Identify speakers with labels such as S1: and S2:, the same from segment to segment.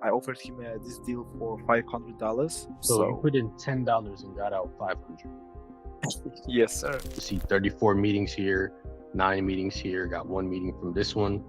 S1: I offered him this deal for $500.
S2: So you put in $10 and got out 500.
S1: Yes, sir.
S2: You see 34 meetings here, 9 meetings here, got 1 meeting from this one,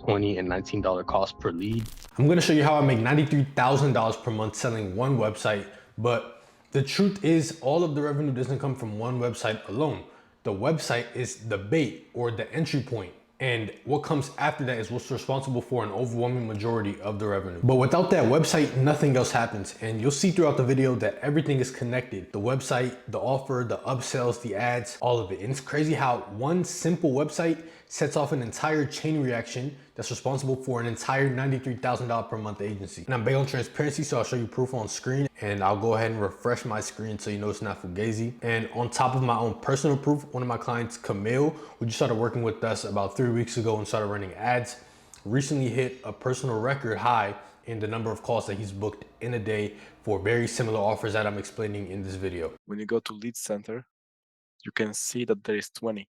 S2: $20 and $19 cost per lead. I'm gonna show you how I make $93,000 per month selling one website, but the truth is all of the revenue doesn't come from one website alone. The website is the bait or the entry point. And what comes after that is what's responsible for an overwhelming majority of the revenue. But without that website, nothing else happens. And you'll see throughout the video that everything is connected. The website, the offer, the upsells, the ads, all of it. And it's crazy how one simple website sets off an entire chain reaction that's responsible for an entire $93,000 per month agency. And I'm big on transparency, so I'll show you proof on screen, and I'll go ahead and refresh my screen so you know it's not fugazi. And on top of my own personal proof, one of my clients, Camille, who just started working with us about 3 weeks ago and started running ads, recently hit a personal record high in the number of calls that he's booked in a day for very similar offers that I'm explaining in this video.
S1: When you go to Lead Center, you can see that there is 20,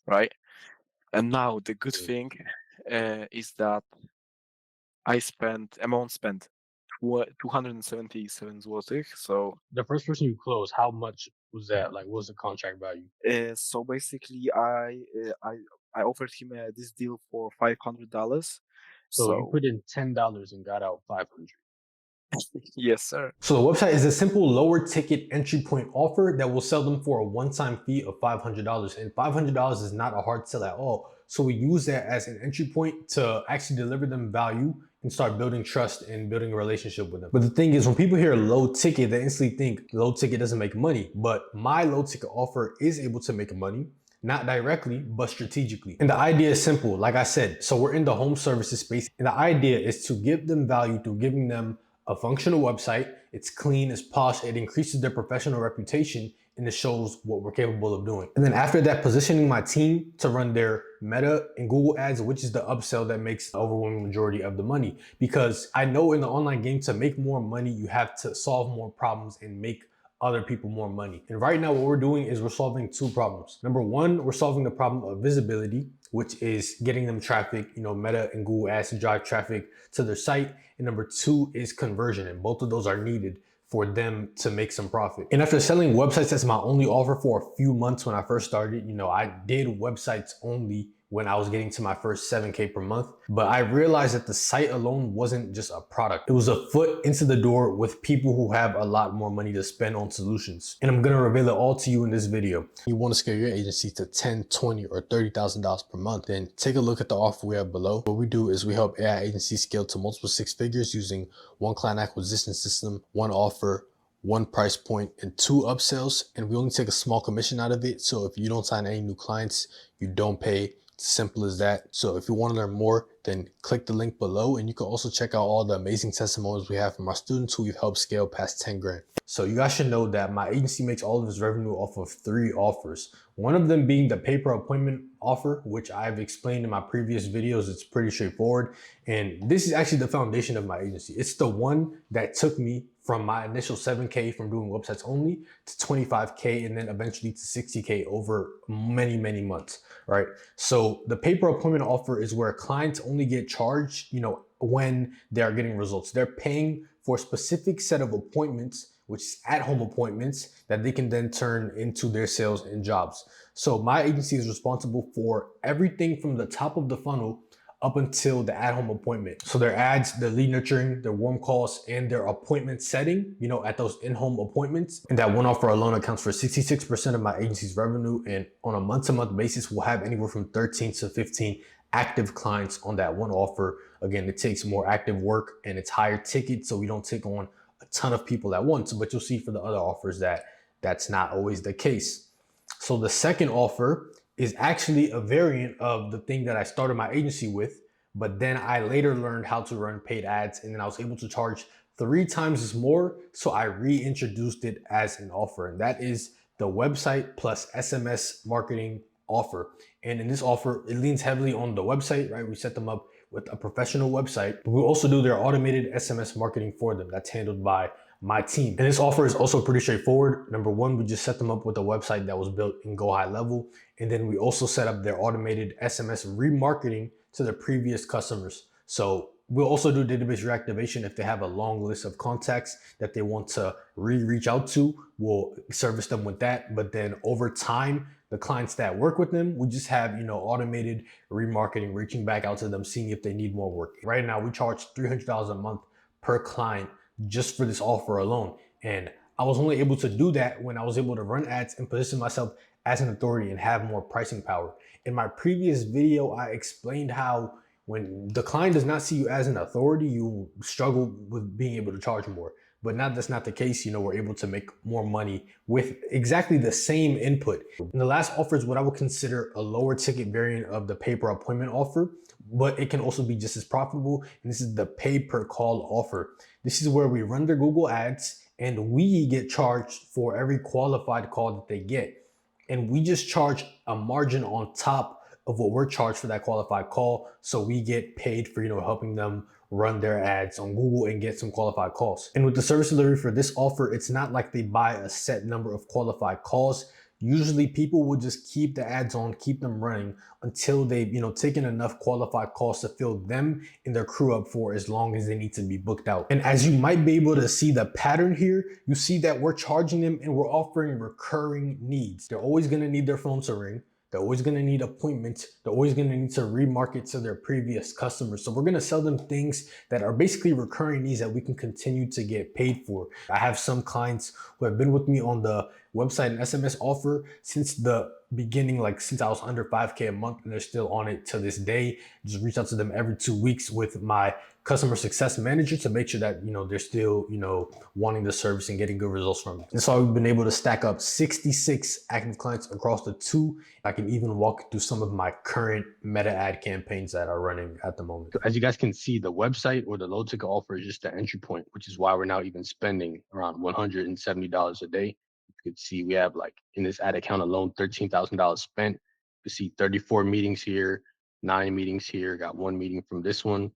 S1: right? And now the good thing is that amount spent 277 zlotych. So
S2: the first person you closed, how much was that? Like, what was the contract value?
S1: So basically, I offered him this deal for $500.
S2: So you put in $10 and got out 500.
S1: Yes, sir.
S2: So the website is a simple lower ticket entry point offer that will sell them for a one-time fee of $500. And $500 is not a hard sell at all. So we use that as an entry point to actually deliver them value and start building trust and building a relationship with them. But the thing is, when people hear low ticket, they instantly think low ticket doesn't make money. But my low ticket offer is able to make money. Not directly, but strategically. And the idea is simple, like I said. So we're in the home services space, and the idea is to give them value through giving them a functional website. It's clean, it's posh, it increases their professional reputation, and it shows what we're capable of doing. And then after that, positioning my team to run their Meta and Google ads, which is the upsell that makes the overwhelming majority of the money. Because I know in the online game, to make more money, you have to solve more problems and make other people more money. And right now what we're doing is we're solving two problems. Number one, we're solving the problem of visibility, which is getting them traffic, Meta and Google ads to drive traffic to their site. And number two is conversion. And both of those are needed for them to make some profit. And after selling websites, that's my only offer for a few months when I first started. I did websites only when I was getting to my first 7K per month. But I realized that the site alone wasn't just a product. It was a foot into the door with people who have a lot more money to spend on solutions. And I'm gonna reveal it all to you in this video. You wanna scale your agency to $10, $20, or $30,000 per month, then take a look at the offer we have below. What we do is we help AI agencies scale to multiple six figures using one client acquisition system, one offer, one price point, and 2 upsells. And we only take a small commission out of it. So if you don't sign any new clients, you don't pay. Simple as that. So if you want to learn more, then click the link below, and you can also check out all the amazing testimonials we have from our students who we've helped scale past 10 grand. So you guys should know that my agency makes all of its revenue off of 3 offers. One of them being the pay-per-appointment offer, which I've explained in my previous videos. It's pretty straightforward. And this is actually the foundation of my agency. It's the one that took me from my initial 7K from doing websites only to 25K and then eventually to 60K over many, many months, right? So the pay-per-appointment offer is where clients only get charged, when they're getting results. They're paying for a specific set of appointments, which is at-home appointments that they can then turn into their sales and jobs. So my agency is responsible for everything from the top of the funnel up until the at-home appointment. So their ads, their lead nurturing, their warm calls, and their appointment setting, at those in-home appointments. And that one offer alone accounts for 66% of my agency's revenue. And on a month-to-month basis, we'll have anywhere from 13 to 15 active clients on that one offer. Again, it takes more active work and it's higher ticket, so we don't take on a ton of people at once. But you'll see for the other offers that that's not always the case. So the second offer is actually a variant of the thing that I started my agency with, but then I later learned how to run paid ads, and then I was able to charge 3 times as more. So I reintroduced it as an offer, and that is the website plus SMS marketing offer. And in this offer, it leans heavily on the website, right? We set them up with a professional website, but we also do their automated SMS marketing for them. That's handled by my team. And this offer is also pretty straightforward. Number one, we just set them up with a website that was built in Go High Level. And then we also set up their automated SMS remarketing to their previous customers. So We'll also do database reactivation if they have a long list of contacts that they want to reach out to. We'll service them with that. But then over time, the clients that work with them, we just have, automated remarketing, reaching back out to them, seeing if they need more work. Right now, we charge $300 a month per client just for this offer alone. And I was only able to do that when I was able to run ads and position myself as an authority and have more pricing power. In my previous video, I explained how when the client does not see you as an authority, you struggle with being able to charge more. But now that's not the case. We're able to make more money with exactly the same input. And the last offer is what I would consider a lower ticket variant of the pay per appointment offer, but it can also be just as profitable. And this is the pay per call offer. This is where we run their Google ads and we get charged for every qualified call that they get. And we just charge a margin on top of what we're charged for that qualified call. So we get paid for, helping them run their ads on Google and get some qualified calls. And with the service delivery for this offer, it's not like they buy a set number of qualified calls. Usually people will just keep the ads on, keep them running until they've, taken enough qualified calls to fill them and their crew up for as long as they need to be booked out. And as you might be able to see the pattern here, you see that we're charging them and we're offering recurring needs. They're always going to need their phone to ring. They're always going to need appointments. They're always going to need to remarket to their previous customers. So we're going to sell them things that are basically recurring needs that we can continue to get paid for. I have some clients who have been with me on the website and SMS offer since the beginning, like since I was under 5K a month, and they're still on it to this day. Just reach out to them every 2 weeks with my customer success manager to make sure that, they're still, wanting the service and getting good results from it. And so we've been able to stack up 66 active clients across the two. I can even walk through some of my current meta ad campaigns that are running at the moment.
S3: As you guys can see, the website or the low ticket offer is just the entry point, which is why we're now even spending around $170 a day. You can see we have, like, in this ad account alone, $13,000 spent. You can see 34 meetings here, 9 meetings here, got 1 meeting from this one,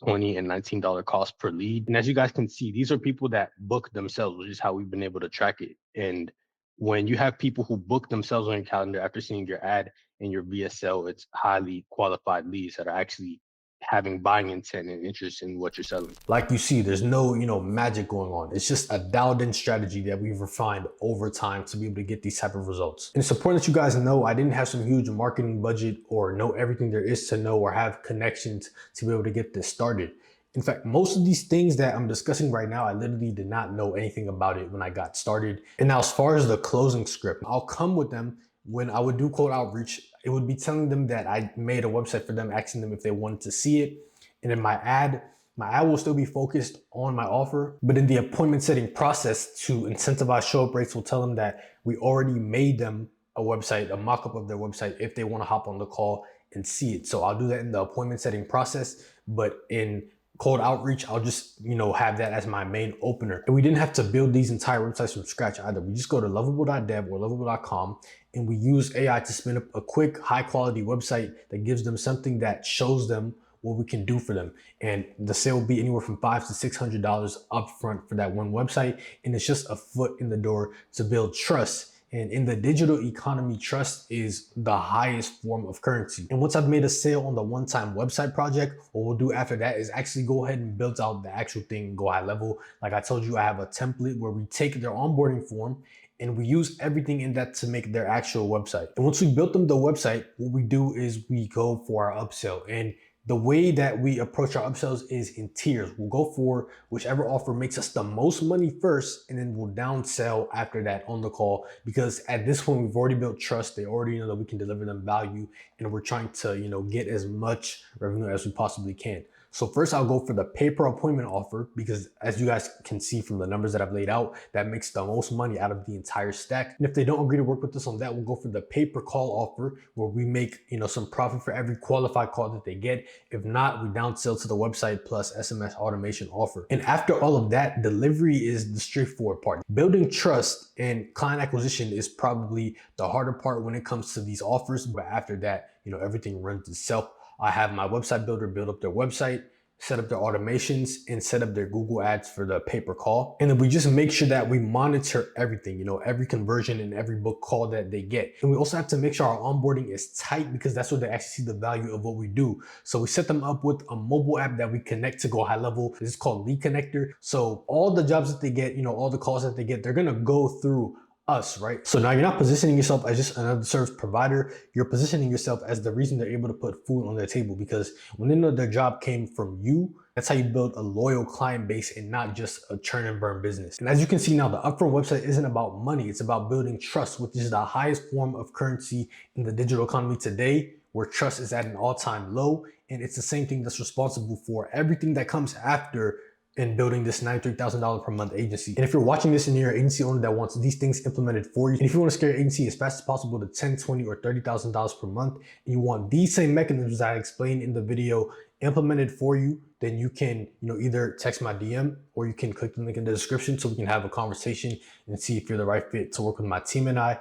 S3: $20 and $19 cost per lead. And as you guys can see, these are people that book themselves, which is how we've been able to track it. And when you have people who book themselves on your calendar after seeing your ad and your VSL, it's highly qualified leads that are actually having buying intent and interest in what you're selling.
S2: Like you see, there's no, magic going on. It's just a dialed in strategy that we've refined over time to be able to get these type of results. And it's important that you guys know I didn't have some huge marketing budget or know everything there is to know or have connections to be able to get this started. In fact, most of these things that I'm discussing right now, I literally did not know anything about it when I got started. And now as far as the closing script, I'll come with them when I would do cold outreach. It would be telling them that I made a website for them, asking them if they wanted to see it. And in my ad will still be focused on my offer, but in the appointment setting process to incentivize show up rates, we'll tell them that we already made them a website, a mock-up of their website if they want to hop on the call and see it. So I'll do that in the appointment setting process, but in cold outreach, I'll just, have that as my main opener. And we didn't have to build these entire websites from scratch either. We just go to lovable.dev or lovable.com and we use AI to spin up a quick, high quality website that gives them something that shows them what we can do for them. And the sale will be anywhere from $500 to $600 upfront for that one website. And it's just a foot in the door to build trust. And in the digital economy, trust is the highest form of currency. And once I've made a sale on the one-time website project, what we'll do after that is actually go ahead and build out the actual thing, go high level. Like I told you, I have a template where we take their onboarding form and we use everything in that to make their actual website. And once we built them the website, what we do is we go for our upsell. And the way that we approach our upsells is in tiers. We'll go for whichever offer makes us the most money first, and then we'll downsell after that on the call, because at this point we've already built trust. They already know that we can deliver them value, and we're trying to, get as much revenue as we possibly can. So first I'll go for the pay per appointment offer, because as you guys can see from the numbers that I've laid out, that makes the most money out of the entire stack. And if they don't agree to work with us on that, we'll go for the pay per call offer, where we make, some profit for every qualified call that they get. If not, we downsell to the website plus SMS automation offer. And after all of that, delivery is the straightforward part. Building trust and client acquisition is probably the harder part when it comes to these offers. But after that, everything runs itself. I have my website builder build up their website, set up their automations, and set up their Google ads for the pay-per-call. And then we just make sure that we monitor everything, you know, every conversion and every book call that they get. And we also have to make sure our onboarding is tight, because that's where they actually see the value of what we do. So we set them up with a mobile app that we connect to Go High Level. This is called Lead Connector. So all the jobs that they get, you know, all the calls that they get, they're gonna go through us, right? So now you're not positioning yourself as just another service provider. You're positioning yourself as the reason they're able to put food on their table, because when they know their job came from you, that's how you build a loyal client base and not just a churn and burn business. And as you can see now, the Upfront website isn't about money. It's about building trust, which is the highest form of currency in the digital economy today, where trust is at an all-time low. And it's the same thing that's responsible for everything that comes after in building this $93,000 per month agency. And if you're watching this and you're an agency owner that wants these things implemented for you, and if you want to scale your agency as fast as possible to $10, $20, or $30,000 per month, and you want these same mechanisms that I explained in the video implemented for you, then you can, you know, either text my DM or you can click the link in the description so we can have a conversation and see if you're the right fit to work with my team and I.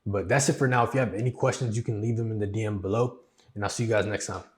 S2: But that's it for now. If you have any questions, you can leave them in the DM below, and I'll see you guys next time.